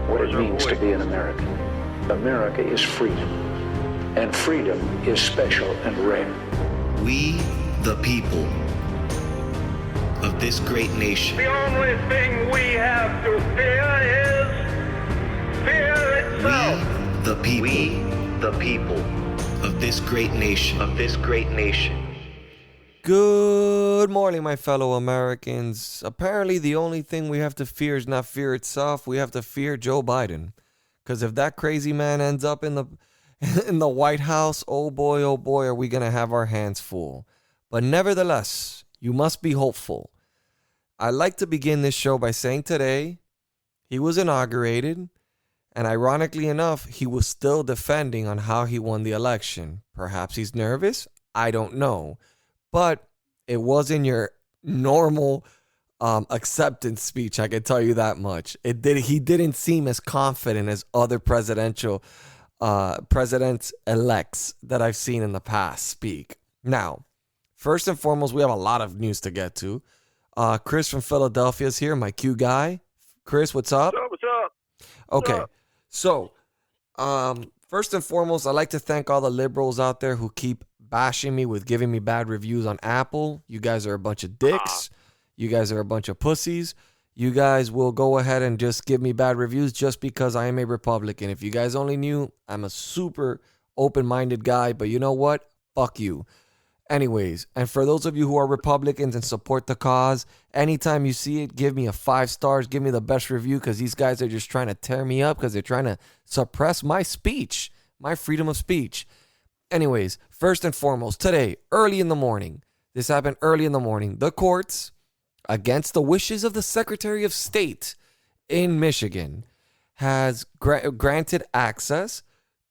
what it means to be an American. America is freedom, and freedom is special and rare. We, the people of this great nation. The only thing we have to fear is fear itself. We, the people of this great nation. Good morning, my fellow Americans. Apparently, the only thing we have to fear is not fear itself. We have to fear Joe Biden. Because if that crazy man ends up in the White House, oh boy, are we going to have our hands full. But nevertheless, you must be hopeful. I'd like to begin this show by saying today, he was inaugurated. And ironically enough, he was still defending on how he won the election. Perhaps he's nervous. I don't know. But it wasn't your normal acceptance speech. I can tell you that much. He didn't seem as confident as other presidents-elects that I've seen in the past speak. Now, first and foremost, we have a lot of news to get to. Chris from Philadelphia is here, my Q guy. Chris, what's up? What's up? Okay, so first and foremost, I'd like to thank all the liberals out there who keep bashing me with giving me bad reviews on Apple. You guys are a bunch of dicks. You guys are a bunch of pussies. You guys will go ahead and just give me bad reviews just because I am a Republican. If you guys only knew, I'm a super open-minded guy, but you know what? Fuck you. Anyways, and for those of you who are Republicans and support the cause, anytime you see it, give me a 5 stars. Give me the best review because these guys are just trying to tear me up because they're trying to suppress my speech, my freedom of speech. Anyways, first and foremost, today, early in the morning, this happened early in the morning, the courts, against the wishes of the Secretary of State in Michigan, has granted access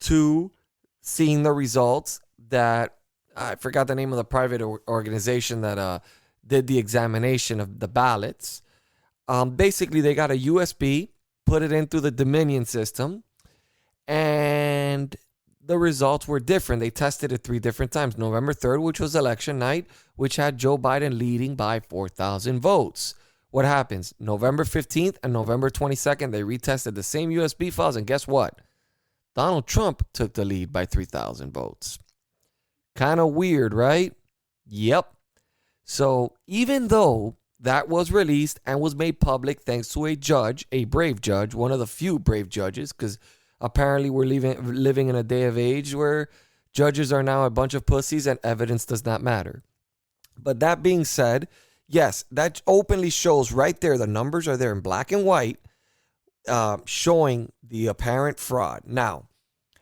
to seeing the results that, I forgot the name of the private organization that did the examination of the ballots. Basically, they got a USB, put it in through the Dominion system, and the results were different. They tested it 3 different times. November 3rd, which was election night, which had Joe Biden leading by 4,000 votes. What happens? November 15th and November 22nd, they retested the same USB files, and guess what? Donald Trump took the lead by 3,000 votes. Kind of weird, right? Yep. So even though that was released and was made public thanks to a judge, a brave judge, one of the few brave judges, because apparently we're living in a day of age where judges are now a bunch of pussies and evidence does not matter. But that being said, yes, that openly shows right there, the numbers are there in black and white, showing the apparent fraud. Now,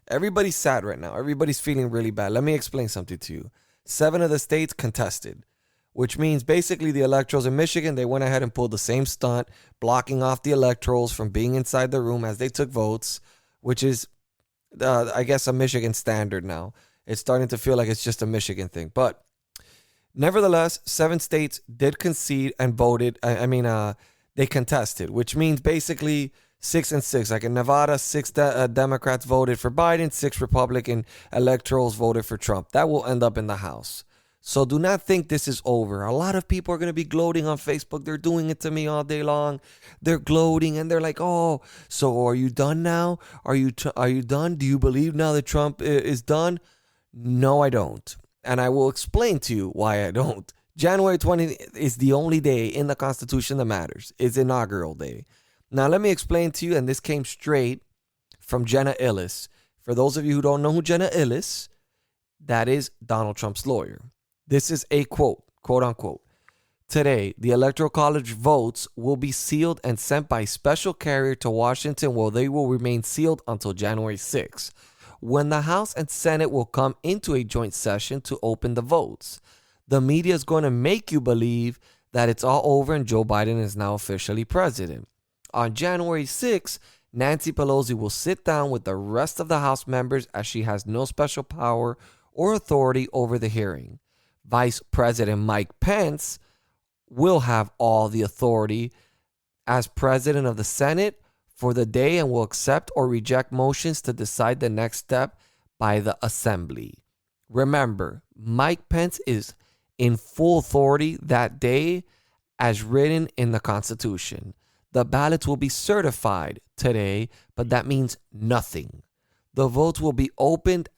everybody's sad right now. Everybody's feeling really bad. Let me explain something to you. 7 of the states contested, which means basically the electorals in Michigan, they went ahead and pulled the same stunt, blocking off the electorals from being inside the room as they took votes, which is, I guess, a Michigan standard now. It's starting to feel like it's just a Michigan thing. But nevertheless, 7 states did concede and voted. They contested, which means basically 6 and 6. Like in Nevada, 6 Democrats voted for Biden, 6 Republican electorals voted for Trump. That will end up in the House. So do not think this is over. A lot of people are going to be gloating on Facebook. They're doing it to me all day long. They're gloating and they're like, oh, so are you done now? Are you done? Do you believe now that Trump is done? No, I don't. And I will explain to you why I don't. January 20th is the only day in the Constitution that matters. It's inaugural day. Now, let me explain to you, and this came straight from Jenna Ellis. For those of you who don't know who Jenna Ellis, that is Donald Trump's lawyer. This is a quote, quote unquote. Today, the Electoral College votes will be sealed and sent by special carrier to Washington, where they will remain sealed until January 6th, when the House and Senate will come into a joint session to open the votes. The media is going to make you believe that it's all over and Joe Biden is now officially president. On January 6th, Nancy Pelosi will sit down with the rest of the House members as she has no special power or authority over the hearing. Vice President Mike Pence will have all the authority as president of the Senate for the day and will accept or reject motions to decide the next step by the assembly. Remember, Mike Pence is in full authority that day as written in the Constitution. The ballots will be certified today, but that means nothing. The votes will be opened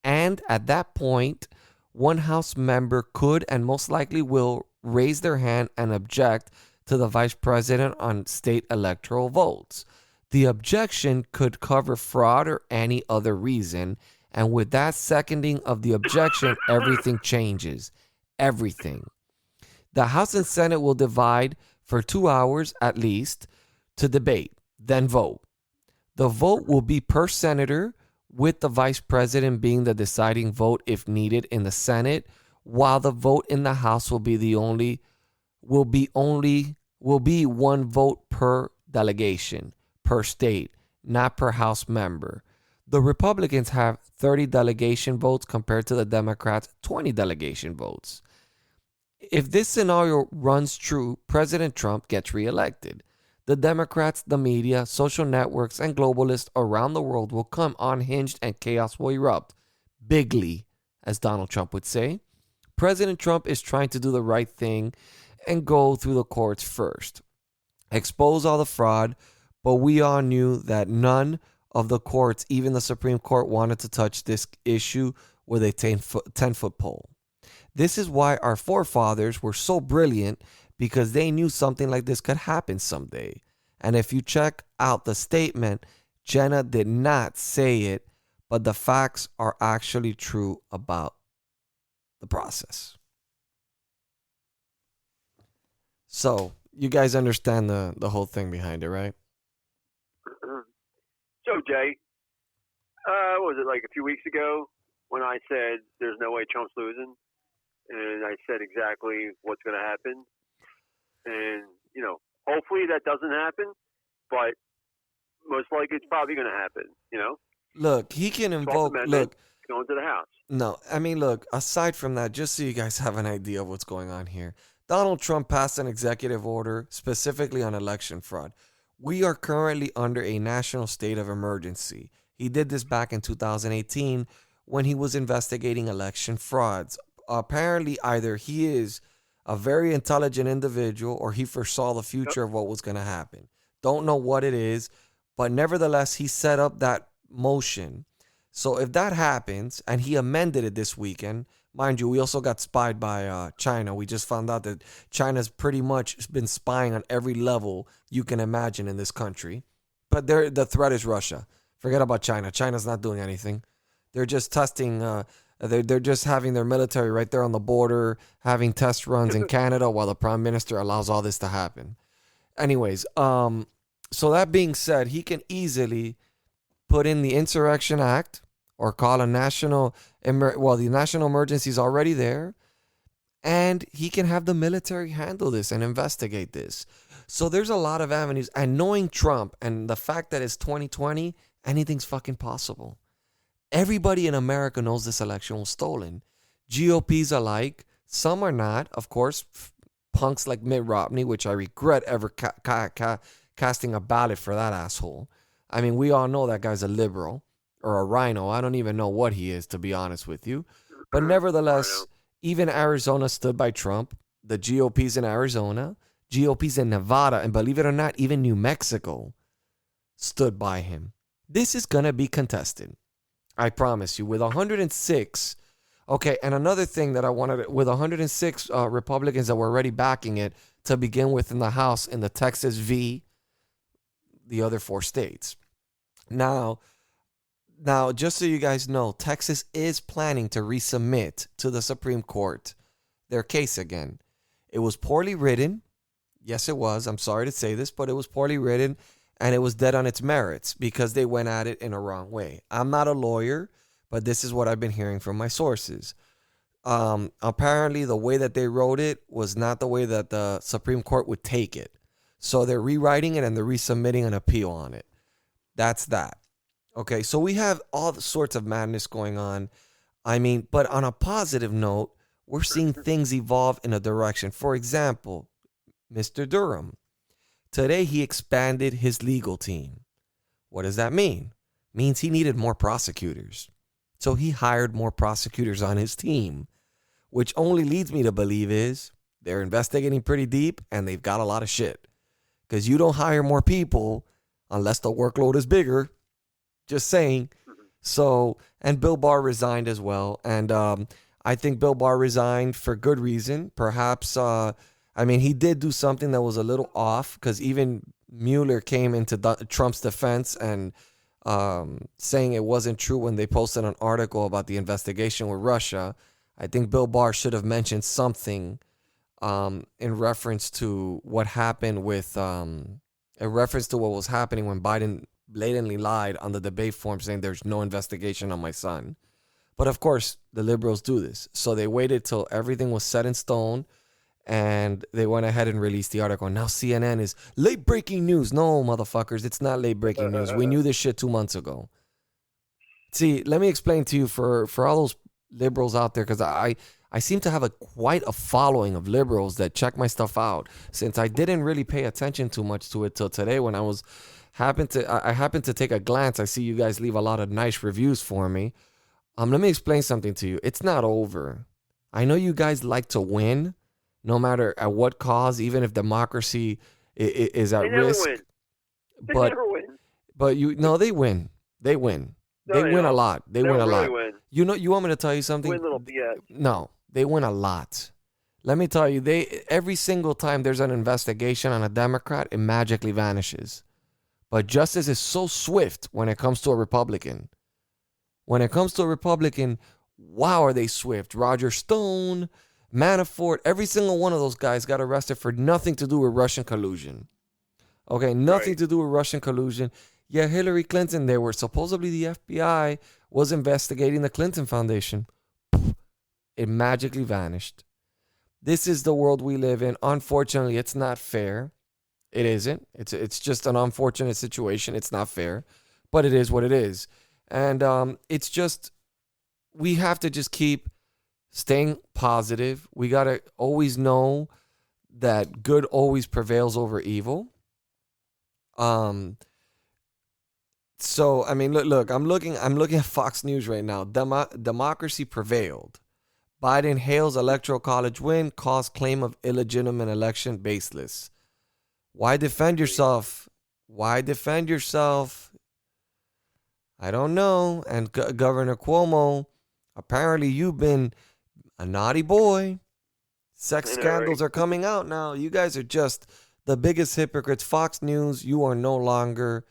and at that point, one House member could and most likely will raise their hand and object to the vice president on state electoral votes. The objection could cover fraud or any other reason, and with that seconding of the objection, everything changes. Everything. The House and Senate will divide for 2 hours at least to debate, then vote. The vote will be per senator, with the vice president being the deciding vote if needed in the Senate, while the vote in the House will be one vote per delegation, per state, not per House member. The Republicans have 30 delegation votes compared to the Democrats' 20 delegation votes. If this scenario runs true, President Trump gets reelected. The Democrats, the media, social networks, and globalists around the world will come unhinged and chaos will erupt. Bigly, as Donald Trump would say. President Trump is trying to do the right thing and go through the courts first. Expose all the fraud, but we all knew that none of the courts, even the Supreme Court, wanted to touch this issue with a 10-foot pole. This is why our forefathers were so brilliant, because they knew something like this could happen someday. And if you check out the statement, Jenna did not say it, but the facts are actually true about the process. So you guys understand the whole thing behind it, right? So, Jay, what was it, like a few weeks ago when I said there's no way Trump's losing? And I said exactly what's going to happen. And, hopefully that doesn't happen, but most likely it's probably going to happen, Look, he can invoke, going to the House. No, I mean, look, aside from that, just so you guys have an idea of what's going on here, Donald Trump passed an executive order specifically on election fraud. We are currently under a national state of emergency. He did this back in 2018 when he was investigating election frauds. Apparently, either he is a very intelligent individual or he foresaw the future of what was going to happen. Don't know what it is, but nevertheless, he set up that motion. So if that happens, and he amended it this weekend, mind you, we also got spied by China. We just found out that China's pretty much been spying on every level you can imagine in this country. But the threat is Russia. Forget about China. China's not doing anything. They're just testing. They're just having their military right there on the border, having test runs in Canada while the prime minister allows all this to happen. Anyways, so that being said, he can easily put in the Insurrection Act or call a the national emergency is already there, and he can have the military handle this and investigate this. So there's a lot of avenues, and knowing Trump and the fact that it's 2020, anything's fucking possible. Everybody in America knows this election was stolen. GOPs alike, some are not, of course. Punks like Mitt Romney, which I regret ever casting a ballot for that asshole. I mean, we all know that guy's a liberal or a rhino. I don't even know what he is, to be honest with you. But nevertheless, even Arizona stood by Trump. The GOPs in Arizona, GOPs in Nevada, and believe it or not, even New Mexico stood by him. This is going to be contested. I promise you. With 106, okay, and another thing that I wanted, with 106 Republicans that were already backing it to begin with in the House, in the Texas v. the other 4 states. Now, just so you guys know, Texas is planning to resubmit to the Supreme Court their case again. It was poorly written. Yes, it was. I'm sorry to say this, but it was poorly written, and it was dead on its merits because they went at it in a wrong way. I'm not a lawyer, but this is what I've been hearing from my sources. Apparently, the way that they wrote it was not the way that the Supreme Court would take it. So they're rewriting it and they're resubmitting an appeal on it. That's that. Okay, so we have all sorts of madness going on. I mean, but on a positive note, we're seeing things evolve in a direction. For example, Mr. Durham. Today, he expanded his legal team. What does that mean? Means he needed more prosecutors. So he hired more prosecutors on his team, which only leads me to believe is they're investigating pretty deep and they've got a lot of shit. because you don't hire more people unless the workload is bigger. Just saying. So, and Bill Barr resigned as well. And I think Bill Barr resigned for good reason. Perhaps, he did do something that was a little off, because even Mueller came into Trump's defense and saying it wasn't true when they posted an article about the investigation with Russia. I think Bill Barr should have mentioned something in reference to what happened with, in reference to what was happening when Biden blatantly lied on the debate forum saying there's no investigation on my son. But of course, the liberals do this. So they waited till everything was set in stone, and they went ahead and released the article. Now CNN is late breaking news. No, motherfuckers, it's not late breaking news. We knew this shit 2 months ago. See, let me explain to you for all those liberals out there, because I seem to have quite a following of liberals that check my stuff out, since I didn't really pay attention too much to it till today when I happened to take a glance. I see you guys leave a lot of nice reviews for me. Let me explain something to you. It's not over. I know you guys like to win, no matter at what cause, even if democracy is at risk. They never win. But they win. They win. They win a lot. They win a lot. Win. You want me to tell you something? Win little BS. No, they win a lot. Let me tell you, every single time there's an investigation on a Democrat, it magically vanishes. But justice is so swift when it comes to a Republican. When it comes to a Republican, wow, are they swift. Roger Stone, Manafort, every single one of those guys got arrested for nothing to do with Russian collusion. Okay, nothing to do with Russian collusion. Yeah, Hillary Clinton, they were supposedly the FBI was investigating the Clinton Foundation. It magically vanished. This is the world we live in. Unfortunately, it's not fair. It isn't. It's just an unfortunate situation. It's not fair, but it is what it is. And it's just, we have to just keep staying positive. We got to always know that good always prevails over evil. So, look, I'm looking at Fox News right now. Democracy prevailed. Biden hails electoral college win, calls claim of illegitimate election baseless. Why defend yourself? Why defend yourself? I don't know. And Governor Cuomo, apparently you've been a naughty boy. Sex scandals are coming out now. You guys are just the biggest hypocrites. Fox News, you are no longer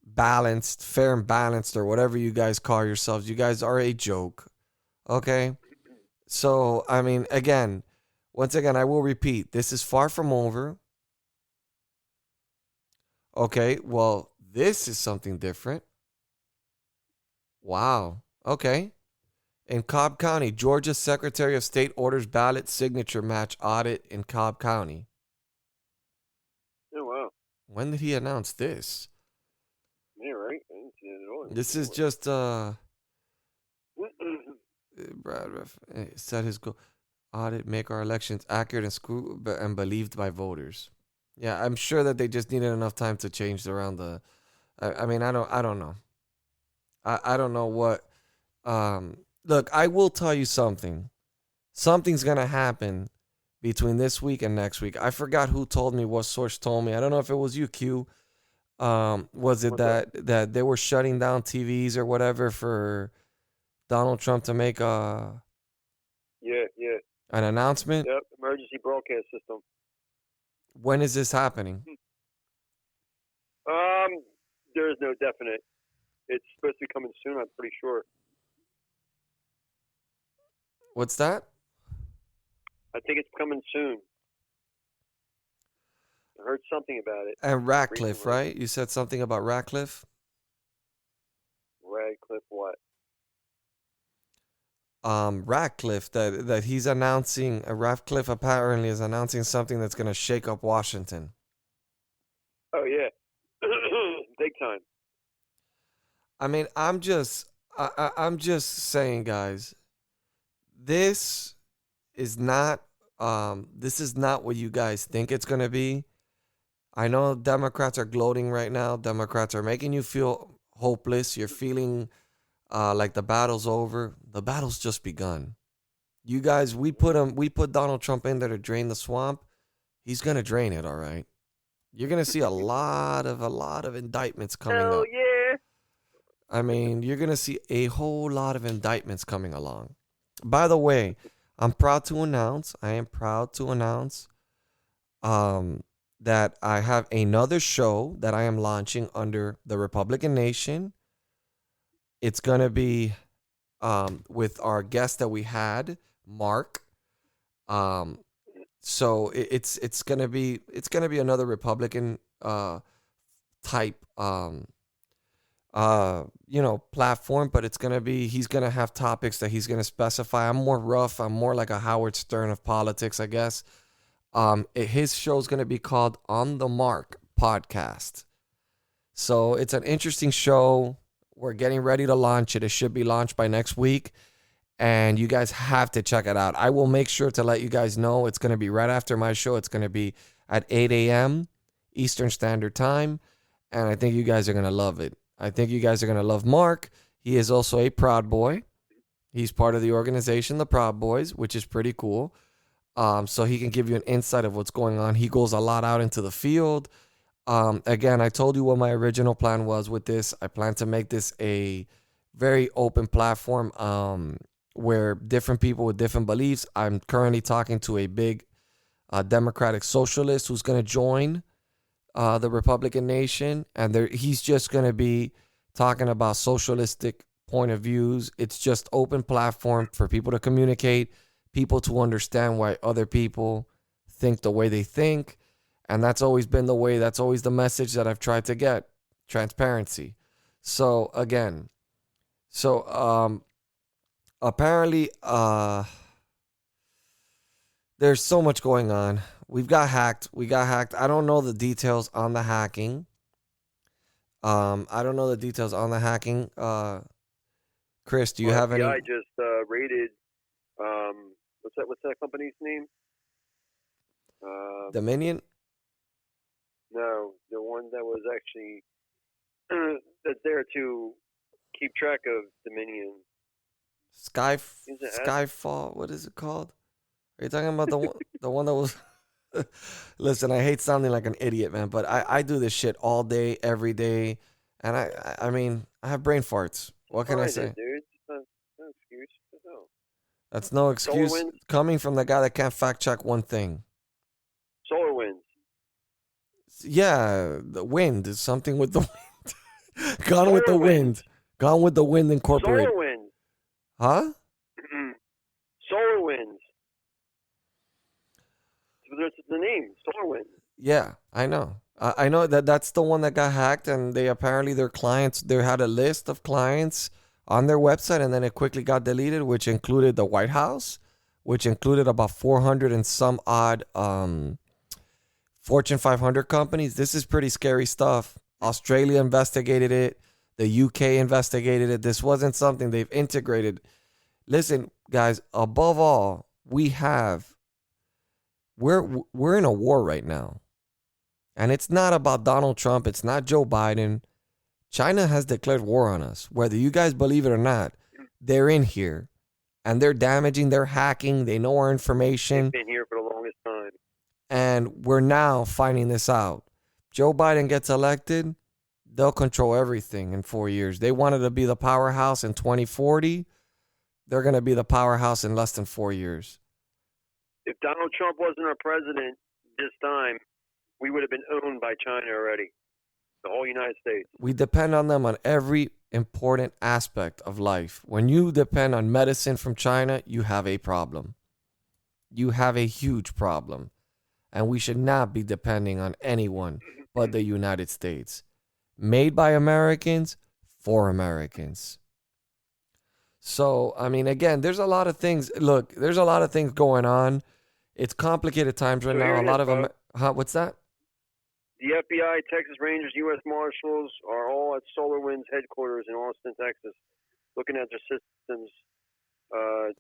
balanced, fair and balanced, or whatever you guys call yourselves. You guys are a joke. Okay? So, once again, I will repeat, this is far from over. Okay, well, this is something different. Wow. Okay. In Cobb County, Georgia's Secretary of State orders ballot signature match audit in Cobb County. Oh, wow. When did he announce this? Yeah, right. I didn't see it at all. This is just Brad set his goal. Audit, make our elections accurate and believed by voters. Yeah, I'm sure that they just needed enough time to change around the. I don't know. I don't know what. Look, I will tell you something. Something's gonna happen between this week and next week. I forgot who told me. What source told me? I don't know if it was you, Q. Was it that they were shutting down TVs or whatever for Donald Trump to make an announcement? Yep, emergency broadcast system. When is this happening? There is no definite. It's supposed to be coming soon, I'm pretty sure. What's that? I think it's coming soon. I heard something about it. And Ratcliffe, recently. Right? You said something about Ratcliffe? Ratcliffe what? Ratcliffe, that he's announcing, Ratcliffe apparently is announcing something that's going to shake up Washington. Oh, yeah. Big time. I'm just saying, guys, this is not what you guys think it's going to be. I know Democrats are gloating right now. Democrats are making you feel hopeless. You're feeling like the battle's over. The battle's just begun. You guys, we put Donald Trump in there to drain the swamp. He's going to drain it, all right? You're gonna see a lot of indictments coming Hell up. yeah. I mean, you're gonna see a whole lot of indictments coming along. By the way, I am proud to announce that I have another show that I am launching under the Republican Nation. It's gonna be with our guest that we had, Mark. Um, so it's gonna be another Republican type platform, but he's gonna have topics that he's gonna specify. I'm more rough. I'm more like a Howard Stern of politics, I guess. His show's gonna be called On the Mark Podcast. So it's an interesting show. We're getting ready to launch it. It should be launched by next week, and you guys have to check it out. I will make sure to let you guys know. It's gonna be right after my show. It's gonna be at 8 a.m. Eastern Standard Time, and I think you guys are gonna love it. I think you guys are going to love Mark. He is also a Proud Boy. He's part of the organization, the Proud Boys, which is pretty cool. So he can give you an insight of what's going on. He goes a lot out into the field. Again, I told you what my original plan was with this. I plan to make this a very open platform where different people with different beliefs. I'm currently talking to a big Democratic socialist who's going to join the Republican Nation, and he's just going to be talking about socialistic point of views. It's just open platform for people to communicate, people to understand why other people think the way they think, and that's always been the way. That's always the message that I've tried to get: transparency. So again, apparently, there's so much going on. We got hacked. I don't know the details on the hacking. Chris, do you have any? FBI just raided. What's that company's name? Dominion? No, the one that was actually that's there to keep track of Dominion. Skyfall. What is it called? Are you talking about the one that was? Listen, I hate sounding like an idiot, man, but I do this shit all day, every day, and I mean, I have brain farts. What can I say? Dude, no excuse. No. That's no excuse SolarWinds? coming from the guy that can't fact check one thing. SolarWinds. Yeah, the wind is something with the wind. Gone with the Wind. Gone with the Wind Incorporated. SolarWinds. Huh? SolarWinds. That's the name, SolarWinds. Yeah, I know. I know that's the one that got hacked, and they apparently their clients, they had a list of clients on their website, and then it quickly got deleted, which included the White House, which included about 400 and some odd Fortune 500 companies. This is pretty scary stuff. Australia investigated it. The UK investigated it. This wasn't something they've integrated. Listen, guys, above all, we're in a war right now. And it's not about Donald Trump. It's not Joe Biden. China has declared war on us. Whether you guys believe it or not, they're in here. And they're damaging, they're hacking, they know our information. They've been here for the longest time. And we're now finding this out. Joe Biden gets elected, they'll control everything in 4 years. They wanted to be the powerhouse in 2040. They're going to be the powerhouse in less than 4 years. If Donald Trump wasn't our president this time, we would have been owned by China already. The whole United States. We depend on them on every important aspect of life. When you depend on medicine from China, you have a problem. You have a huge problem. And we should not be depending on anyone but the United States. Made by Americans, for Americans. So, I mean, again, there's a lot of things. Look, there's a lot of things going on. It's complicated times right now. A lot of them. What's that? The FBI, Texas Rangers, U.S. Marshals are all at SolarWinds headquarters in Austin, Texas, looking at their systems.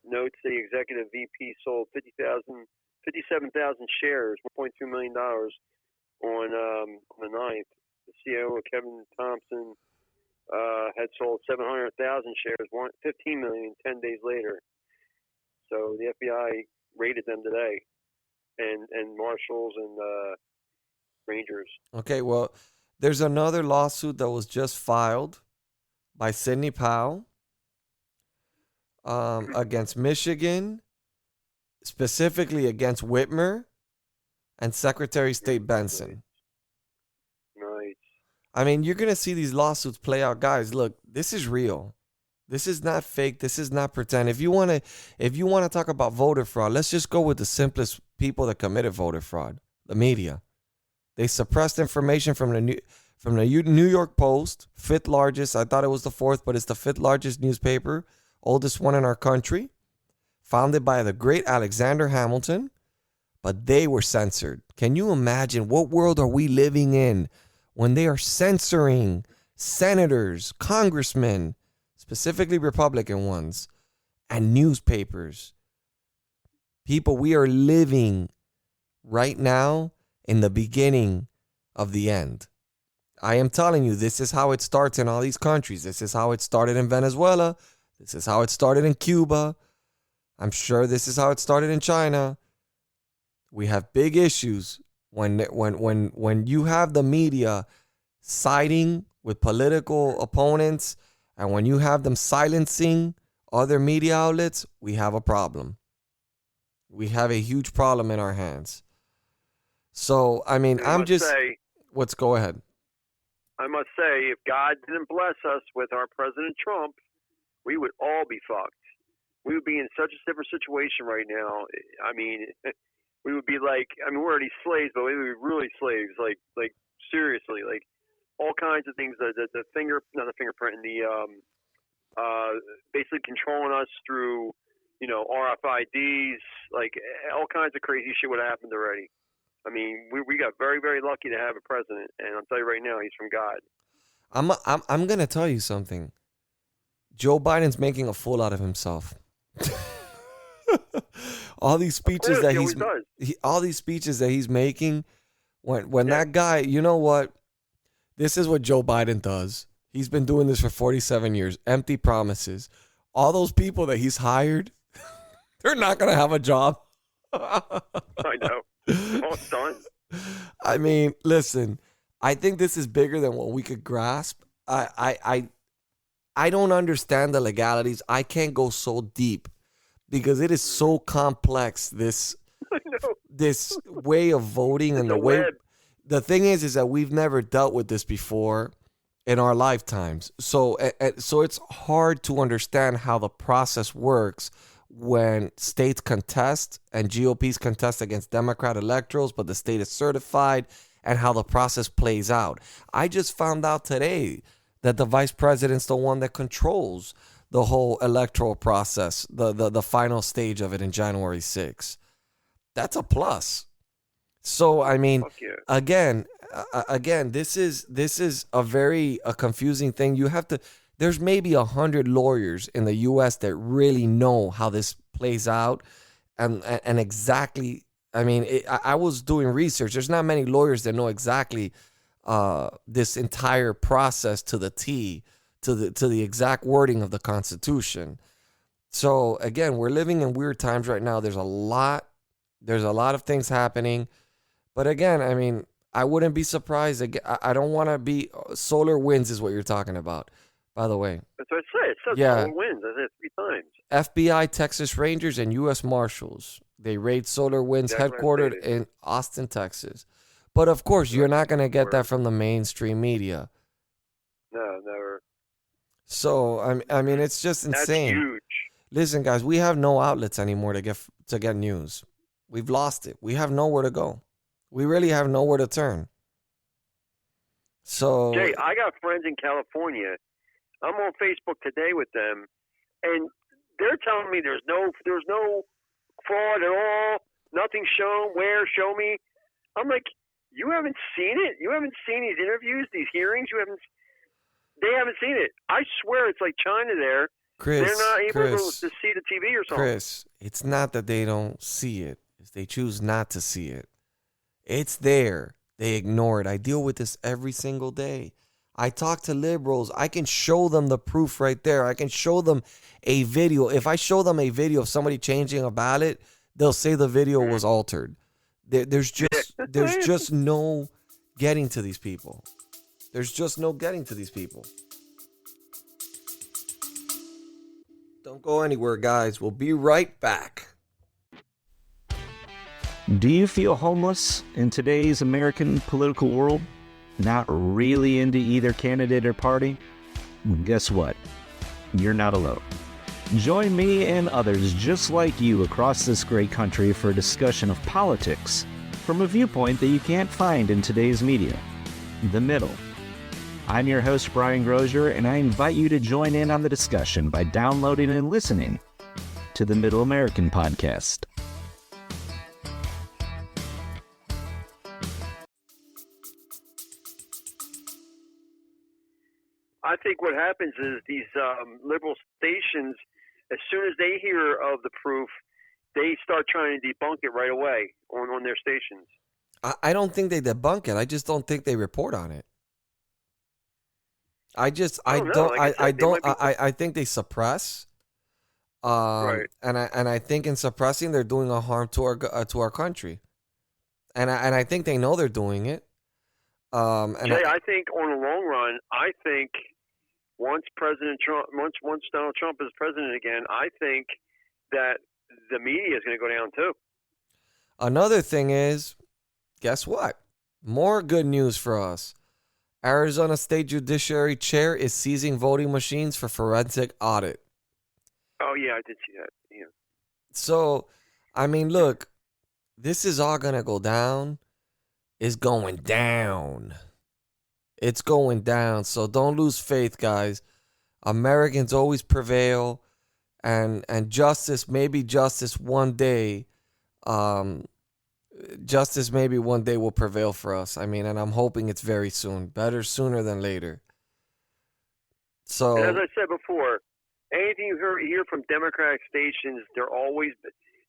Notes the executive VP sold 57,000 shares, $1.2 million on the 9th. The CEO, Kevin Thompson, had sold 700,000 shares, $15 million 10 days later. So the FBI raided them today, and marshals and Rangers. Okay, well, there's another lawsuit that was just filed by Sidney Powell against Michigan, specifically against Whitmer and Secretary of State Benson. Nice. I mean, you're going to see these lawsuits play out. Guys, look, this is real. This is not fake. This is not pretend. If you want to talk about voter fraud, let's just go with the simplest people that committed voter fraud, the media. They suppressed information from the New York Post, fifth largest. I thought it was the fourth, but it's the fifth largest newspaper, oldest one in our country, founded by the great Alexander Hamilton, but they were censored. Can you imagine what world are we living in when they are censoring senators, congressmen, specifically Republican ones, and newspapers? People, we are living right now in the beginning of the end. I am telling you, this is how it starts in all these countries. This is how it started in Venezuela. This is how it started in Cuba. I'm sure this is how it started in China. We have big issues when you have the media siding with political opponents, and when you have them silencing other media outlets. We have a problem. We have a huge problem in our hands. So, I mean, let's go ahead. I must say, if God didn't bless us with our President Trump, we would all be fucked. We would be in such a different situation right now. I mean, we would be like, I mean, we're already slaves, but we would be really slaves. Like seriously, like all kinds of things. Not the fingerprint, basically controlling us through, RFIDs. Like all kinds of crazy shit would have happened already. I mean, we got very, very lucky to have a president, and I'll tell you right now, he's from God. I'm gonna tell you something. Joe Biden's making a fool out of himself. All these speeches that all these speeches that he's making, when that guy, you know what? This is what Joe Biden does. He's been doing this for 47 years. Empty promises. All those people that he's hired, they're not gonna have a job. I know. All done. I mean, listen, I think this is bigger than what we could grasp. I don't understand the legalities. I can't go so deep because it is so complex, this way of voting and the way. The thing is that we've never dealt with this before in our lifetimes. So it's hard to understand how the process works when states contest and GOPs contest against Democrat electorals, but the state is certified, and how the process plays out. I just found out today that the vice president's the one that controls the whole electoral process, the final stage of it in January 6th. That's a plus. So, I mean, again, this is a confusing thing. You have to. There's maybe 100 lawyers in the U.S. that really know how this plays out, and exactly. I mean, I was doing research. There's not many lawyers that know exactly this entire process to the T, to the exact wording of the Constitution. So again, we're living in weird times right now. There's a lot of things happening, but again, I mean, I wouldn't be surprised. I don't want to be. Solar winds is what you're talking about. By the way, that's what I say. It says solar winds. I said it 3 times. FBI, Texas Rangers, and U.S. Marshals, they raid Solar Winds headquartered in Austin, Texas. But of course, you're not going to get that from the mainstream media. No, never. So I mean, it's just insane. That's huge. Listen, guys, we have no outlets anymore to get news. We've lost it. We have nowhere to go. We really have nowhere to turn. So, Jay, I got friends in California. I'm on Facebook today with them, and they're telling me there's no fraud at all. Nothing shown. Where? Show me. I'm like, you haven't seen it? You haven't seen these interviews, these hearings? They haven't seen it. I swear it's like China there. Chris, they're not able to see the TV or something. Chris, it's not that they don't see it. It's they choose not to see it. It's there. They ignore it. I deal with this every single day. I talk to liberals. I can show them the proof right there. I can show them a video. If I show them a video of somebody changing a ballot, they'll say the video was altered. There's just no getting to these people. There's just no getting to these people. Don't go anywhere, guys. We'll be right back. Do you feel homeless in today's American political world? Not really into either candidate or party? Guess what? You're not alone. Join me and others just like you across this great country for a discussion of politics from a viewpoint that you can't find in today's media. The Middle. I'm your host, Brian Grozier, and I invite you to join in on the discussion by downloading and listening to the Middle American Podcast. I think what happens is these liberal stations, as soon as they hear of the proof, they start trying to debunk it right away on their stations. I don't think they debunk it. I just don't think they report on it. I think they suppress. Right. And I think in suppressing they're doing a harm to our country. And I think they know they're doing it. Jay, I think on the long run, I think once Donald Trump is president again, I think that the media is going to go down too. Another thing is, guess what? More good news for us. Arizona State Judiciary Chair is seizing voting machines for forensic audit. Oh, yeah, I did see that. Yeah. So, I mean, look, this is all going to go down. It's going down. It's going down. So don't lose faith, guys. Americans always prevail. And justice, maybe justice one day, justice maybe one day will prevail for us. I mean, and I'm hoping it's very soon. Better sooner than later. So, and as I said before, anything you hear from Democratic stations, they're always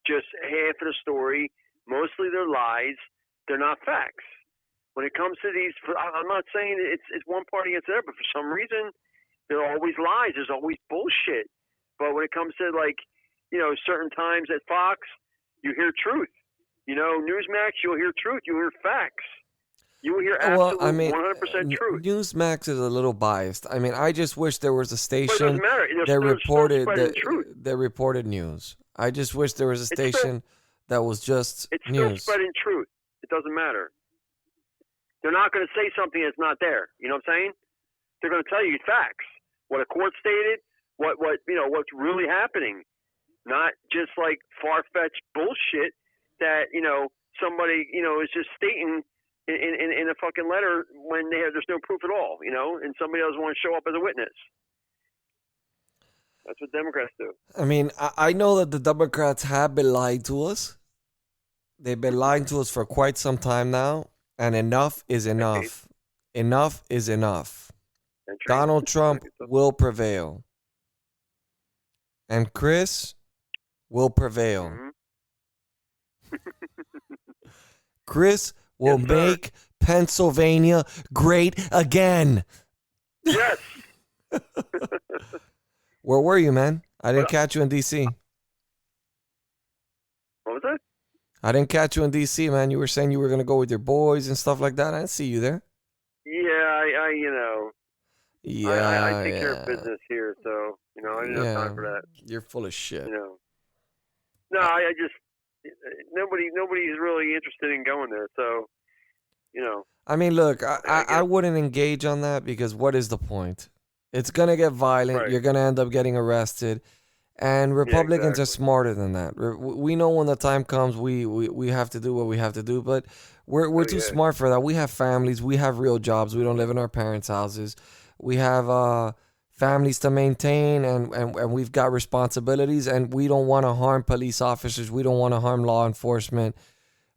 just half of the story. Mostly they're lies. They're not facts. When it comes to these, I'm not saying it's one party against the other, but for some reason, there are always lies. There's always bullshit. But when it comes to, like, certain times at Fox, you hear truth. Newsmax, you'll hear truth. You'll hear facts. You will hear absolute 100% truth. Newsmax is a little biased. I mean, I just wish there was a station that reported news. I just wish there was a station that was just it's news. It's still spreading truth. It doesn't matter. They're not going to say something that's not there. You know what I'm saying? They're going to tell you facts. What a court stated, what's really happening. Not just like far-fetched bullshit that, somebody, is just stating in a fucking letter when there's no proof at all, and somebody doesn't want to show up as a witness. That's what Democrats do. I mean, I know that the Democrats have been lying to us. They've been lying to us for quite some time now. And enough is enough. Enough is enough. Donald Trump will prevail. And Chris will prevail. Mm-hmm. Chris will make Pennsylvania great again. Yes. Where were you, man? I didn't catch you in D.C. What was that? I didn't catch you in D.C., man. You were saying you were going to go with your boys and stuff like that. I didn't see you there. Yeah, I take care of business here, so, I didn't have time for that. You're full of shit. No, I just, nobody's really interested in going there, so, I mean, look, I wouldn't engage on that because what is the point? It's going to get violent. Right. You're going to end up getting arrested. And Republicans are smarter than that. We know when the time comes, we have to do what we have to do, but we're too smart for that. We have families. We have real jobs. We don't live in our parents' houses. We have families to maintain, and we've got responsibilities, and we don't want to harm police officers. We don't want to harm law enforcement.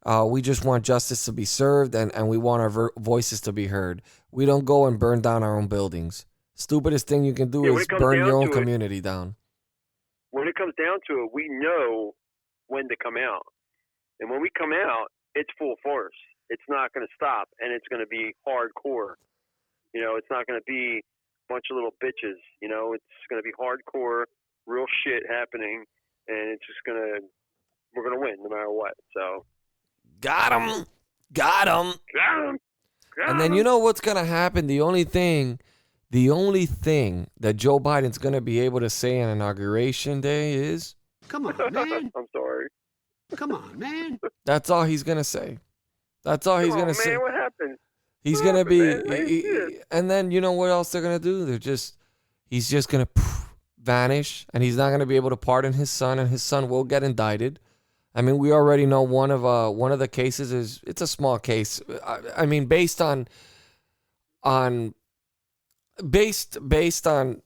We just want justice to be served, and we want our voices to be heard. We don't go and burn down our own buildings. Stupidest thing you can do is burn your own community down. When it comes down to it, we know when to come out. And when we come out, it's full force. It's not going to stop, and it's going to be hardcore. It's not going to be a bunch of little bitches. It's going to be hardcore, real shit happening, and it's just we're going to win no matter what. So, Got him. And then you know what's gonna happen? The only thing that Joe Biden's gonna be able to say on Inauguration Day is, Come on, man. I'm sorry. Come on, man. that's all he's gonna say. That's all he's Come on, gonna say. man, what happened? He's What gonna happened, be, man? I didn't see it. and then you know what else they're gonna do? He's just gonna vanish, and he's not gonna be able to pardon his son, and his son will get indicted. I mean, we already know one of the cases it's a small case. I mean, based on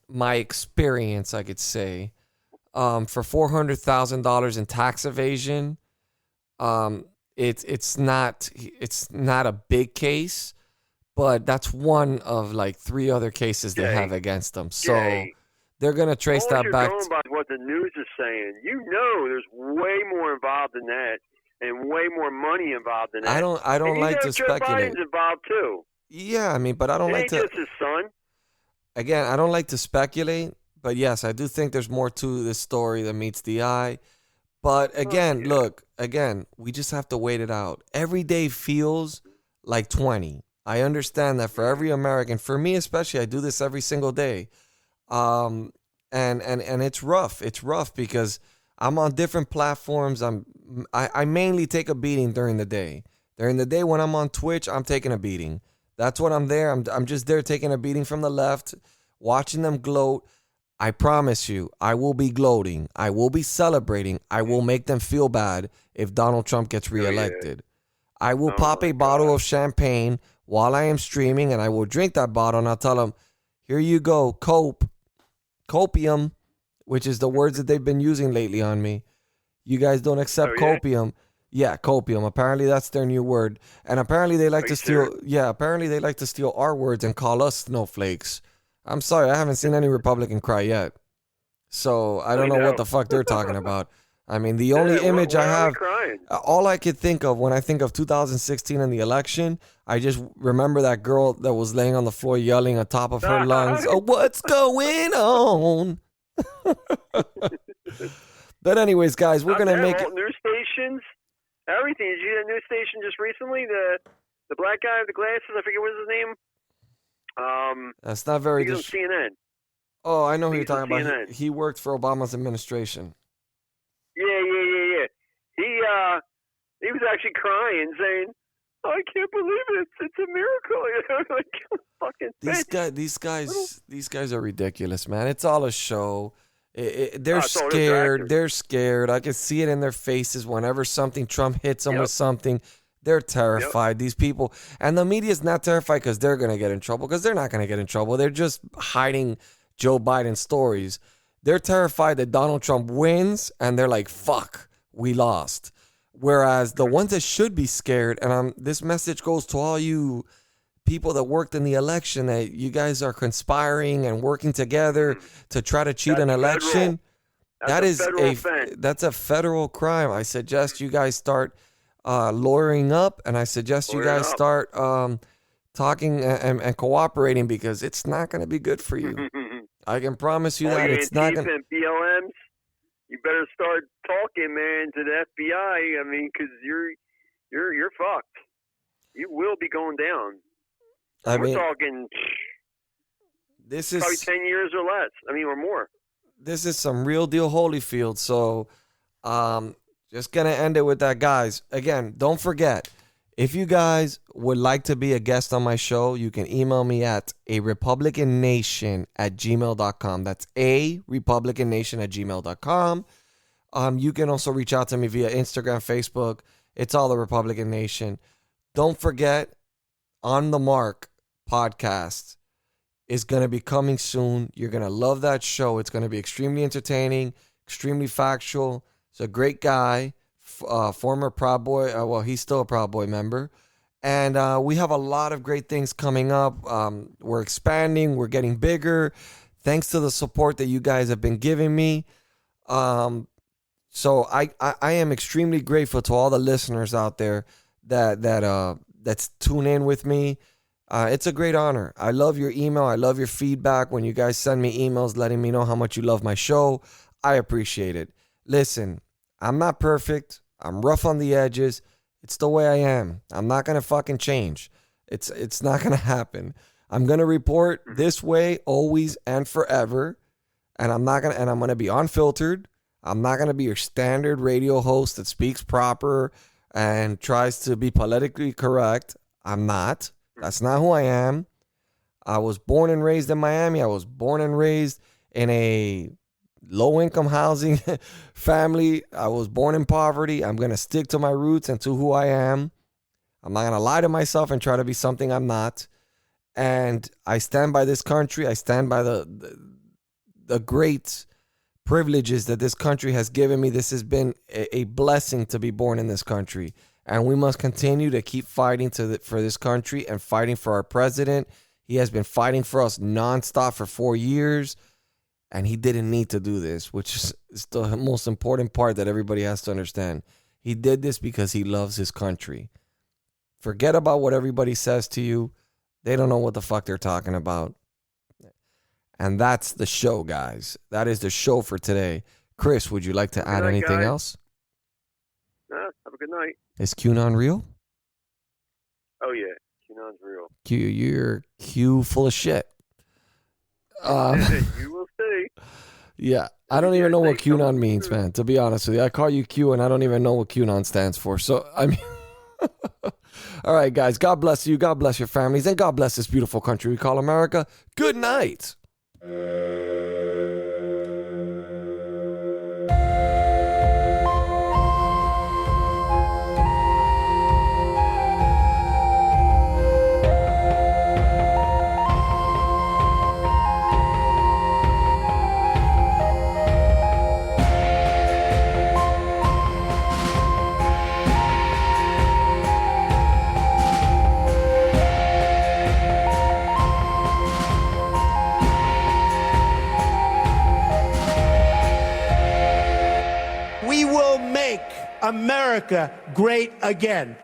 my experience, I could say, for $400,000 in tax evasion, it's not a big case, but that's one of like 3 other cases they have against them. So Jay, they're gonna trace all that you're back. going by what the news is saying. You know, there's way more involved in that, and way more money involved in that. I don't and like you to know Joe speculate. Biden's involved too. Yeah, I mean, but I don't It like ain't to. just his son. Again, I don't like to speculate, but yes, I do think there's more to this story than meets the eye. But again, look, we just have to wait it out. Every day feels like 20. I understand that for every American, for me especially, I do this every single day. And it's rough. It's rough because I'm on different platforms. I mainly take a beating during the day. During the day when I'm on Twitch, I'm taking a beating. That's what I'm there. I'm just there taking a beating from the left, watching them gloat. I promise you, I will be gloating. I will be celebrating. I will make them feel bad if Donald Trump gets reelected. I will pop a bottle of champagne while I am streaming, and I will drink that bottle, and I'll tell them, here you go, copium, which is the words that they've been using lately on me. You guys don't accept copium. Yeah, copium. Apparently that's their new word. And apparently they like to steal apparently they like to steal our words and call us snowflakes. I'm sorry, I haven't seen any Republican cry yet. So I don't know what the fuck they're talking about. I mean, the only image I have, all I could think of when I think of 2016 and the election, I just remember that girl that was laying on the floor yelling on top of her lungs, oh, what's going on? But anyways, guys, we're going to make it. News stations, everything. Did you see that news station just recently? The black guy with the glasses, I forget what his name. That's not very He's on CNN. Oh, I know who you're talking about. CNN. He worked for Obama's administration. Yeah. He was actually crying, saying, "I can't believe it! It's a miracle!" Like, fucking These guys are ridiculous, man. It's all a show. They're it's all scared. actors. They're scared. I can see it in their faces whenever Trump hits them with something. They're terrified. These people, and the media's not terrified because they're gonna get in trouble. Because they're not gonna get in trouble. They're just hiding Joe Biden stories. They're terrified that Donald Trump wins, and they're like, "Fuck, we lost." Whereas the ones that should be scared, and this message goes to all you people that worked in the election, that you guys are conspiring and working together to try to cheat an election. That's a federal crime. I suggest you guys start lawyering up, and I suggest you guys start talking and cooperating, because it's not going to be good for you. I can promise you that it's not going to. BLMs, you better start talking, man, to the FBI. I mean, because you're fucked. You will be going down. We're talking. This is probably 10 years or less. I mean, or more. This is some real deal Holyfield. So, just gonna end it with that, guys. Again, don't forget, if you guys would like to be a guest on my show, you can email me at arepublicannation@gmail.com. That's arepublicannation@gmail.com. You can also reach out to me via Instagram, Facebook. It's all the Republican Nation. Don't forget, On the Mark podcast is going to be coming soon. You're going to love that show. It's going to be extremely entertaining, extremely factual. He's a great guy, former Proud Boy. Well, he's still a Proud Boy member. And we have a lot of great things coming up. We're expanding. We're getting bigger. Thanks to the support that you guys have been giving me. So I am extremely grateful to all the listeners out there that's tune in with me. It's a great honor. I love your email. I love your feedback. When you guys send me emails letting me know how much you love my show, I appreciate it. Listen, I'm not perfect. I'm rough on the edges. It's the way I am. I'm not going to fucking change. It's not going to happen. I'm going to report this way always and forever. And I'm going to be unfiltered. I'm not going to be your standard radio host that speaks proper and tries to be politically correct. I'm not. That's not who I am. I was born and raised in Miami. I was born and raised in a low-income housing family. I was born in poverty. I'm going to stick to my roots and to who I am. I'm not going to lie to myself and try to be something I'm not. And I stand by this country. I stand by the great privileges that this country has given me. This has been a blessing to be born in this country. And we must continue to keep fighting for this country and fighting for our president. He has been fighting for us nonstop for 4 years. And he didn't need to do this, which is the most important part that everybody has to understand. He did this because he loves his country. Forget about what everybody says to you. They don't know what the fuck they're talking about. And that's the show, guys. That is the show for today. Chris, would you like to add anything else? Have a good night. Is QAnon real? Oh, yeah. QAnon's real. You're Q full of shit. You will see. Yeah, I don't even know what QAnon means, man. To be honest with you, I call you Q, and I don't even know what QAnon stands for. So, I mean, all right, guys. God bless you. God bless your families, and God bless this beautiful country we call America. Good night. We will make America great again.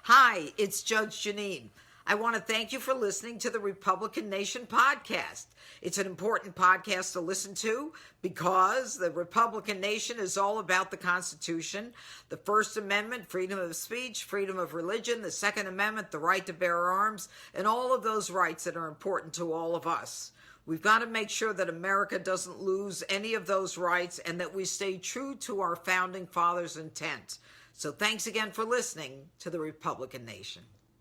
Hi, it's Judge Janine. I want to thank you for listening to the Republican Nation podcast. It's an important podcast to listen to because the Republican Nation is all about the Constitution, the First Amendment, freedom of speech, freedom of religion, the Second Amendment, the right to bear arms, and all of those rights that are important to all of us. We've got to make sure that America doesn't lose any of those rights and that we stay true to our founding fathers' intent. So thanks again for listening to the Republican Nation.